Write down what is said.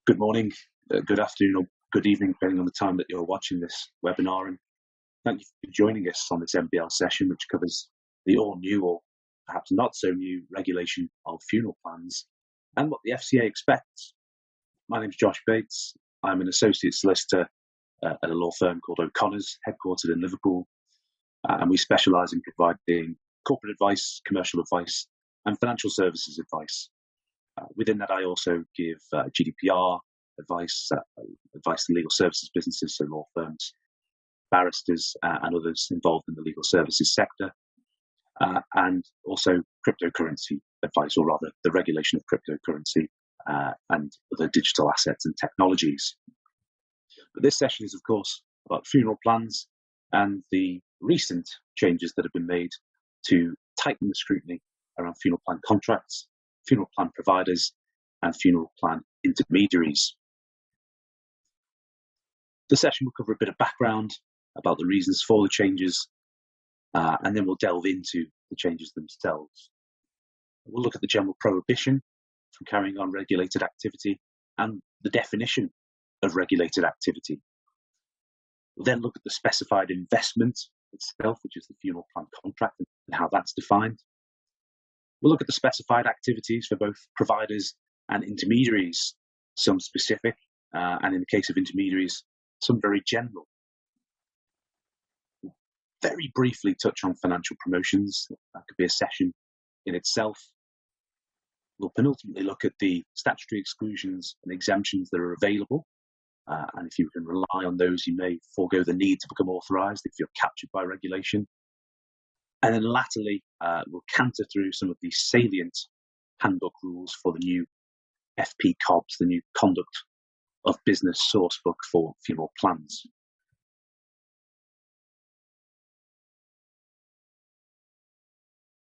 Good morning, good afternoon, or good evening, depending on the time that you're watching this webinar. And thank you for joining us on this MBL session, which covers the all-new or perhaps not so new regulation of funeral plans and what the FCA expects. My name is Josh Bates. I'm an associate solicitor at a law firm called O'Connor's, headquartered in Liverpool, and we specialise in providing corporate advice, commercial advice, and financial services advice. Within that, I also give GDPR advice, advice to legal services businesses, so law firms, barristers, and others involved in the legal services sector, and also cryptocurrency advice, or rather the regulation of cryptocurrency and other digital assets and technologies. But this session is, of course, about funeral plans and the recent changes that have been made to tighten the scrutiny around funeral plan contracts, funeral plan providers, and funeral plan intermediaries. The session will cover a bit of background about the reasons for the changes, and then we'll delve into the changes themselves. We'll look at the general prohibition from carrying on regulated activity and the definition of regulated activity. We'll then look at the specified investment itself, which is the funeral plan contract, and how that's defined. We'll look at the specified activities for both providers and intermediaries, some specific, and in the case of intermediaries, some very general. We'll very briefly touch on financial promotions. That could be a session in itself. We'll penultimately look at the statutory exclusions and exemptions that are available. And if you can rely on those, you may forego the need to become authorised if you're captured by regulation. And then latterly, we'll canter through some of the salient handbook rules for the new FP COBs, the new Conduct of Business Sourcebook for funeral plans.